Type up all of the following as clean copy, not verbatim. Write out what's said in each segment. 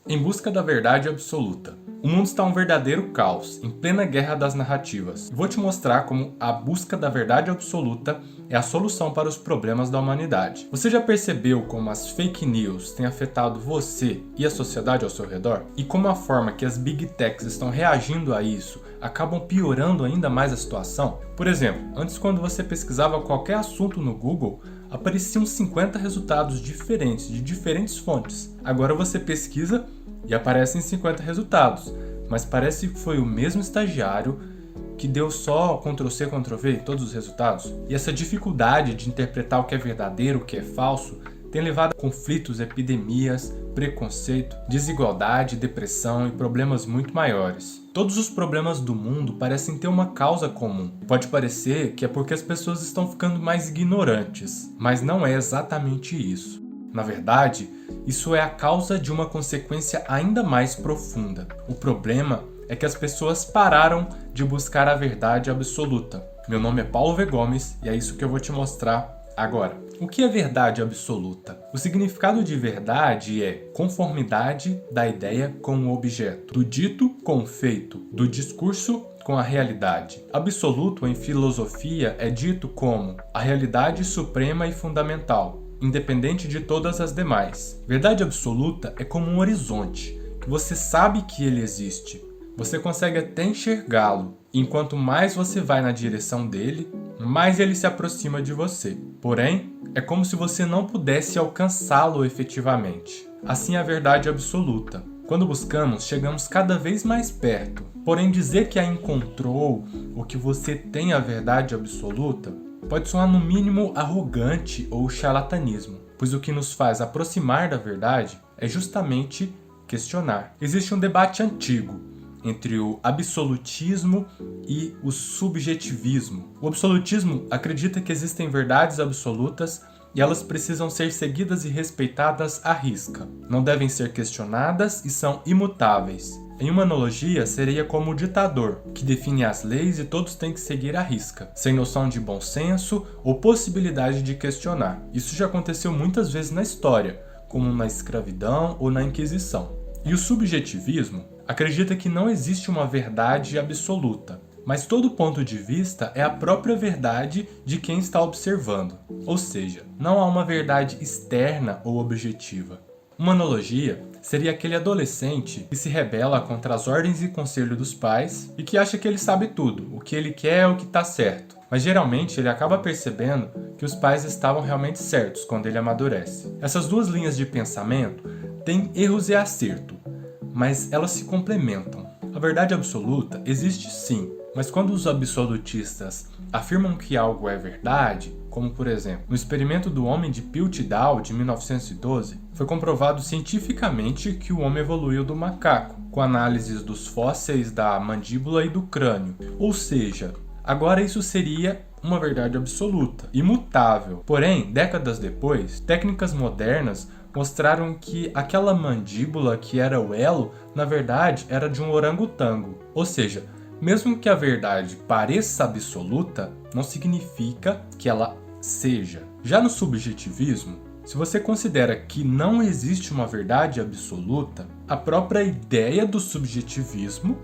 Em busca da verdade absoluta. O mundo está um verdadeiro caos, em plena guerra das narrativas. Vou te mostrar como a busca da verdade absoluta é a solução para os problemas da humanidade. Você já percebeu como as fake news têm afetado você e a sociedade ao seu redor? E como a forma que as big techs estão reagindo a isso acabam piorando ainda mais a situação? Por exemplo, antes quando você pesquisava qualquer assunto no Google, apareciam 50 resultados diferentes de diferentes fontes. Agora você pesquisa e aparecem 50 resultados, mas parece que foi o mesmo estagiário que deu só Ctrl+C, Ctrl+V em todos os resultados. E essa dificuldade de interpretar o que é verdadeiro, o que é falso, tem levado a conflitos, epidemias, preconceito, desigualdade, depressão e problemas muito maiores. Todos os problemas do mundo parecem ter uma causa comum. Pode parecer que é porque as pessoas estão ficando mais ignorantes, mas não é exatamente isso. Na verdade, isso é a causa de uma consequência ainda mais profunda. O problema é que as pessoas pararam de buscar a verdade absoluta. Meu nome é Paulo V. Gomes e é isso que eu vou te mostrar agora. O que é verdade absoluta? O significado de verdade é conformidade da ideia com o objeto, do dito com o feito, do discurso com a realidade. Absoluto em filosofia é dito como a realidade suprema e fundamental, independente de todas as demais. Verdade absoluta é como um horizonte, que você sabe que ele existe. Você consegue até enxergá-lo, e quanto mais você vai na direção dele, mais ele se aproxima de você. Porém, é como se você não pudesse alcançá-lo efetivamente. Assim é a verdade absoluta. Quando buscamos, chegamos cada vez mais perto. Porém, dizer que a encontrou ou que você tem a verdade absoluta pode soar no mínimo arrogante ou charlatanismo, pois o que nos faz aproximar da verdade é justamente questionar. Existe um debate antigo entre o absolutismo e o subjetivismo. O absolutismo acredita que existem verdades absolutas e elas precisam ser seguidas e respeitadas à risca. Não devem ser questionadas e são imutáveis. Em uma analogia, seria como o ditador, que define as leis e todos têm que seguir à risca, sem noção de bom senso ou possibilidade de questionar. Isso já aconteceu muitas vezes na história, como na escravidão ou na Inquisição. E o subjetivismo acredita que não existe uma verdade absoluta, mas todo ponto de vista é a própria verdade de quem está observando. Ou seja, não há uma verdade externa ou objetiva. Uma analogia seria aquele adolescente que se rebela contra as ordens e conselho dos pais e que acha que ele sabe tudo, o que ele quer é o que está certo. Mas geralmente ele acaba percebendo que os pais estavam realmente certos quando ele amadurece. Essas duas linhas de pensamento têm erros e acerto, mas elas se complementam. A verdade absoluta existe sim, mas quando os absolutistas afirmam que algo é verdade, como por exemplo, no experimento do homem de Piltdown de 1912, foi comprovado cientificamente que o homem evoluiu do macaco, com análises dos fósseis da mandíbula e do crânio. Ou seja, agora isso seria uma verdade absoluta, imutável. Porém, décadas depois, técnicas modernas mostraram que aquela mandíbula que era o elo, na verdade, era de um orangotango. Ou seja, mesmo que a verdade pareça absoluta, não significa que ela seja. Já no subjetivismo, se você considera que não existe uma verdade absoluta, a própria ideia do subjetivismo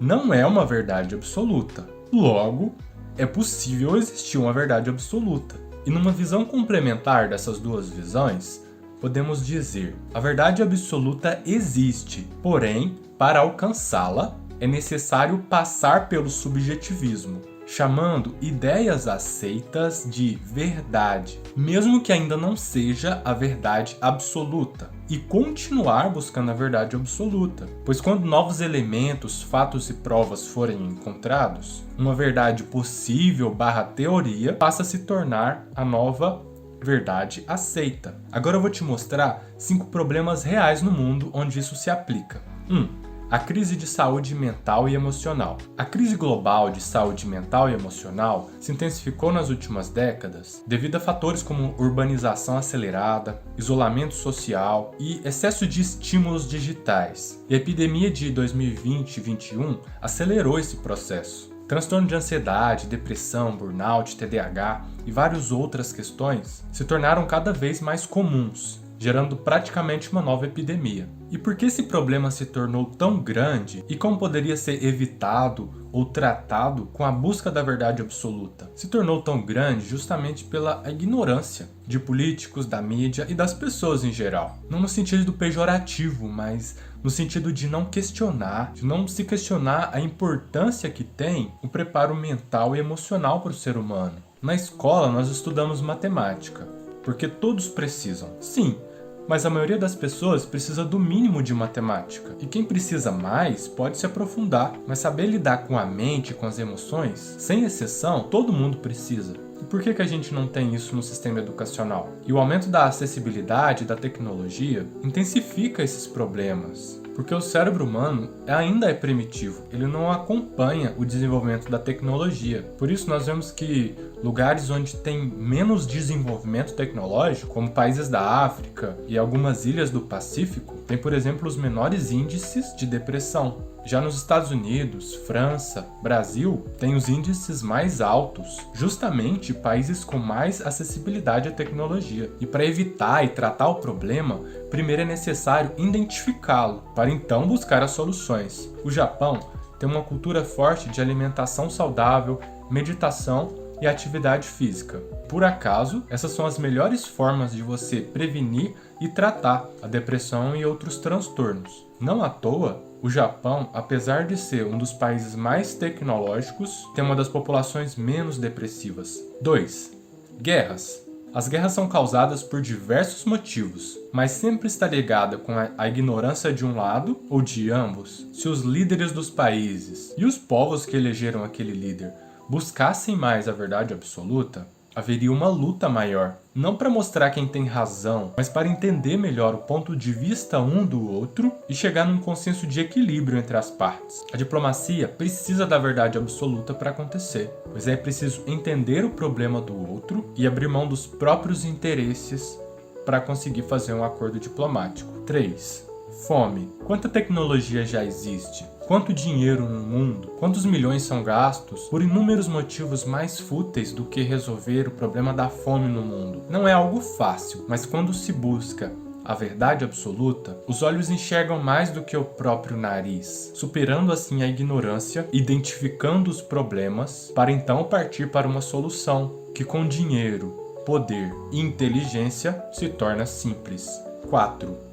não é uma verdade absoluta. Logo, é possível existir uma verdade absoluta. E numa visão complementar dessas duas visões, podemos dizer: a verdade absoluta existe, porém, para alcançá-la, é necessário passar pelo subjetivismo, chamando ideias aceitas de verdade, mesmo que ainda não seja a verdade absoluta, e continuar buscando a verdade absoluta, pois quando novos elementos, fatos e provas forem encontrados, uma verdade possível / teoria passa a se tornar a nova verdade aceita. Agora eu vou te mostrar 5 problemas reais no mundo onde isso se aplica. 1. A crise de saúde mental e emocional. A crise global de saúde mental e emocional se intensificou nas últimas décadas devido a fatores como urbanização acelerada, isolamento social e excesso de estímulos digitais. E a epidemia de 2020 e 2021 acelerou esse processo. Transtorno de ansiedade, depressão, burnout, TDAH e várias outras questões se tornaram cada vez mais comuns, gerando praticamente uma nova epidemia. E por que esse problema se tornou tão grande e como poderia ser evitado ou tratado com a busca da verdade absoluta? Se tornou tão grande justamente pela ignorância de políticos, da mídia e das pessoas em geral. Não no sentido pejorativo, mas no sentido de não questionar, de não se questionar a importância que tem o preparo mental e emocional para o ser humano. Na escola nós estudamos matemática, porque todos precisam. Sim, mas a maioria das pessoas precisa do mínimo de matemática. E quem precisa mais pode se aprofundar, mas saber lidar com a mente e com as emoções, sem exceção, todo mundo precisa. E por que a gente não tem isso no sistema educacional? E o aumento da acessibilidade da tecnologia intensifica esses problemas. Porque o cérebro humano ainda é primitivo, ele não acompanha o desenvolvimento da tecnologia. Por isso nós vemos que lugares onde tem menos desenvolvimento tecnológico, como países da África e algumas ilhas do Pacífico, tem, por exemplo, os menores índices de depressão. Já nos Estados Unidos, França, Brasil, tem os índices mais altos, justamente países com mais acessibilidade à tecnologia. E para evitar e tratar o problema, primeiro é necessário identificá-lo, para então buscar as soluções. O Japão tem uma cultura forte de alimentação saudável, meditação e atividade física. Por acaso, essas são as melhores formas de você prevenir e tratar a depressão e outros transtornos. Não à toa, o Japão, apesar de ser um dos países mais tecnológicos, tem uma das populações menos depressivas. 2. Guerras. As guerras são causadas por diversos motivos, mas sempre está ligada com a ignorância de um lado ou de ambos. Se os líderes dos países e os povos que elegeram aquele líder buscassem mais a verdade absoluta, haveria uma luta maior. Não para mostrar quem tem razão, mas para entender melhor o ponto de vista um do outro e chegar num consenso de equilíbrio entre as partes. A diplomacia precisa da verdade absoluta para acontecer, mas é preciso entender o problema do outro e abrir mão dos próprios interesses para conseguir fazer um acordo diplomático. 3. Fome. Quanta tecnologia já existe? Quanto dinheiro no mundo? Quantos milhões são gastos por inúmeros motivos mais fúteis do que resolver o problema da fome no mundo? Não é algo fácil, mas quando se busca a verdade absoluta, os olhos enxergam mais do que o próprio nariz, superando assim a ignorância, identificando os problemas, para então partir para uma solução que com dinheiro, poder e inteligência se torna simples. 4.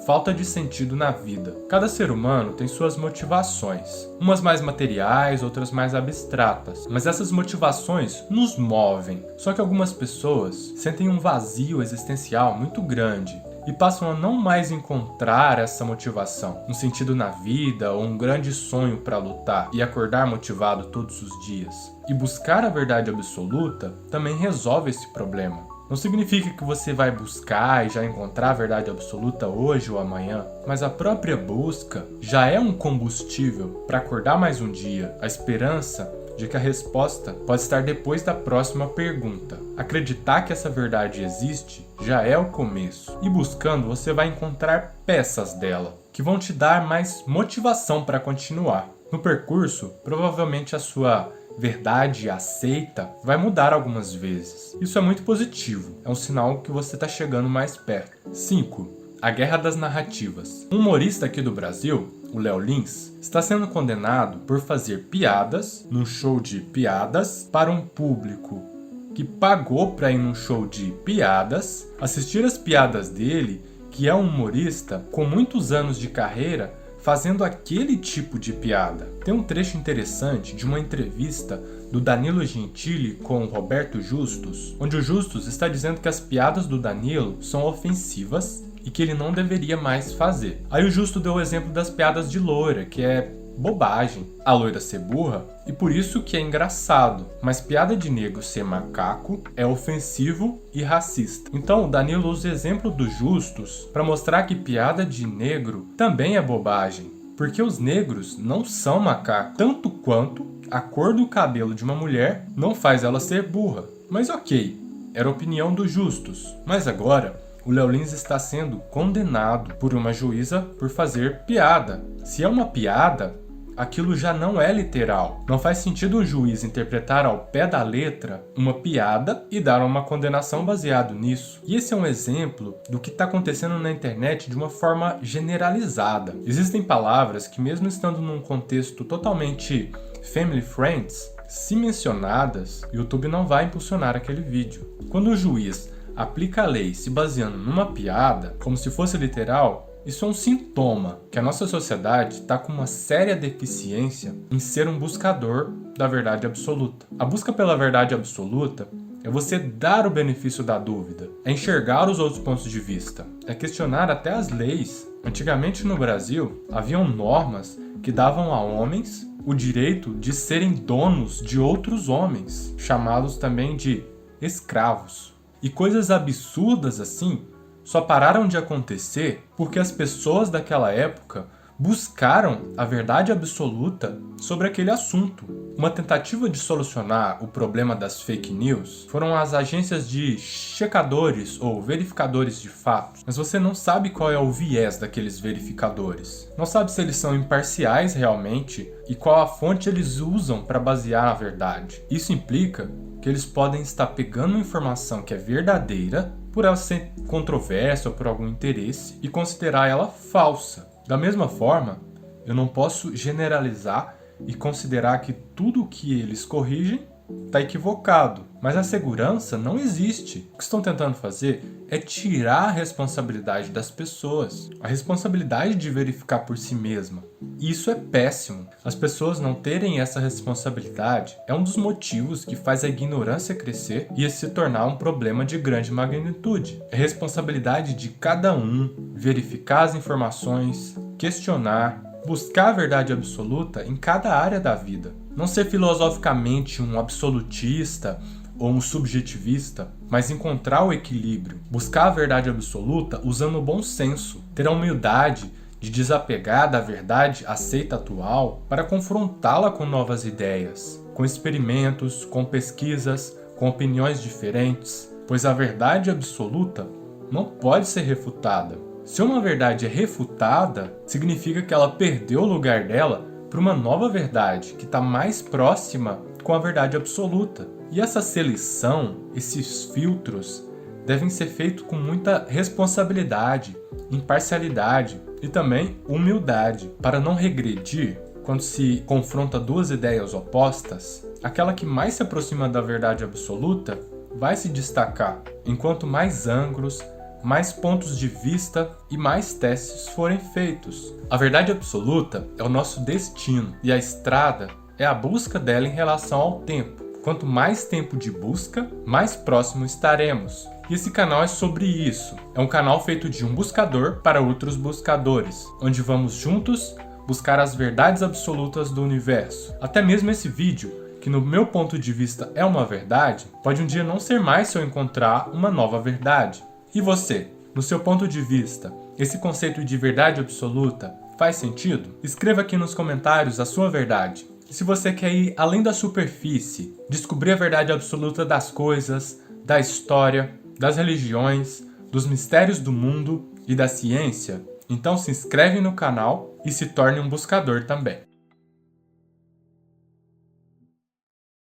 Falta de sentido na vida. Cada ser humano tem suas motivações, umas mais materiais, outras mais abstratas, mas essas motivações nos movem. Só que algumas pessoas sentem um vazio existencial muito grande e passam a não mais encontrar essa motivação, um sentido na vida ou um grande sonho para lutar e acordar motivado todos os dias. E buscar a verdade absoluta também resolve esse problema. Não significa que você vai buscar e já encontrar a verdade absoluta hoje ou amanhã, mas a própria busca já é um combustível para acordar mais um dia, a esperança de que a resposta pode estar depois da próxima pergunta. Acreditar que essa verdade existe já é o começo, e buscando você vai encontrar peças dela, que vão te dar mais motivação para continuar. No percurso, provavelmente a sua verdade aceita vai mudar algumas vezes. Isso é muito positivo, é um sinal que você está chegando mais perto. 5. A guerra das narrativas. Um humorista aqui do Brasil, o Léo Lins, está sendo condenado por fazer piadas num show de piadas para um público que pagou para ir num show de piadas, assistir as piadas dele, que é um humorista com muitos anos de carreira, fazendo aquele tipo de piada. Tem um trecho interessante de uma entrevista do Danilo Gentili com o Roberto Justus, onde o Justus está dizendo que as piadas do Danilo são ofensivas e que ele não deveria mais fazer. Aí o Justo deu o exemplo das piadas de loira, que é bobagem, a loira ser burra, e por isso que é engraçado, mas piada de negro ser macaco é ofensivo e racista. Então o Danilo usa o exemplo do Justus para mostrar que piada de negro também é bobagem, porque os negros não são macacos, tanto quanto a cor do cabelo de uma mulher não faz ela ser burra. Mas ok, era a opinião do Justus, mas agora o Léo Lins está sendo condenado por uma juíza por fazer piada. Se é uma piada, aquilo já não é literal. Não faz sentido um juiz interpretar ao pé da letra uma piada e dar uma condenação baseado nisso. E esse é um exemplo do que está acontecendo na internet de uma forma generalizada. Existem palavras que, mesmo estando num contexto totalmente family friends, se mencionadas, o YouTube não vai impulsionar aquele vídeo. Quando o juiz aplica a lei se baseando numa piada, como se fosse literal, isso é um sintoma que a nossa sociedade está com uma séria deficiência em ser um buscador da verdade absoluta. A busca pela verdade absoluta é você dar o benefício da dúvida, é enxergar os outros pontos de vista, é questionar até as leis. Antigamente no Brasil, haviam normas que davam a homens o direito de serem donos de outros homens, chamados também de escravos. E coisas absurdas assim só pararam de acontecer porque as pessoas daquela época buscaram a verdade absoluta sobre aquele assunto. Uma tentativa de solucionar o problema das fake news foram as agências de checadores ou verificadores de fatos, mas você não sabe qual é o viés daqueles verificadores. Não sabe se eles são imparciais realmente e qual a fonte eles usam para basear a verdade. Isso implica que eles podem estar pegando uma informação que é verdadeira por ela ser controversa ou por algum interesse e considerar ela falsa. Da mesma forma, eu não posso generalizar e considerar que tudo o que eles corrigem está equivocado. Mas a segurança não existe. O que estão tentando fazer é tirar a responsabilidade das pessoas, a responsabilidade de verificar por si mesma. E isso é péssimo. As pessoas não terem essa responsabilidade é um dos motivos que faz a ignorância crescer e se tornar um problema de grande magnitude. É responsabilidade de cada um verificar as informações, questionar, buscar a verdade absoluta em cada área da vida. Não ser filosoficamente um absolutista ou um subjetivista, mas encontrar o equilíbrio, buscar a verdade absoluta usando o bom senso, ter a humildade de desapegar da verdade aceita atual para confrontá-la com novas ideias, com experimentos, com pesquisas, com opiniões diferentes, pois a verdade absoluta não pode ser refutada. Se uma verdade é refutada, significa que ela perdeu o lugar dela para uma nova verdade que está mais próxima com a verdade absoluta. E essa seleção, esses filtros, devem ser feitos com muita responsabilidade, imparcialidade e também humildade, para não regredir quando se confronta duas ideias opostas. Aquela que mais se aproxima da verdade absoluta vai se destacar, enquanto mais ângulos, mais pontos de vista e mais testes forem feitos. A verdade absoluta é o nosso destino e a estrada é a busca dela em relação ao tempo. Quanto mais tempo de busca, mais próximo estaremos. E esse canal é sobre isso. É um canal feito de um buscador para outros buscadores, onde vamos juntos buscar as verdades absolutas do universo. Até mesmo esse vídeo, que no meu ponto de vista é uma verdade, pode um dia não ser mais se eu encontrar uma nova verdade. E você, no seu ponto de vista, esse conceito de verdade absoluta faz sentido? Escreva aqui nos comentários a sua verdade. E se você quer ir além da superfície, descobrir a verdade absoluta das coisas, da história, das religiões, dos mistérios do mundo e da ciência, então se inscreve no canal e se torne um buscador também.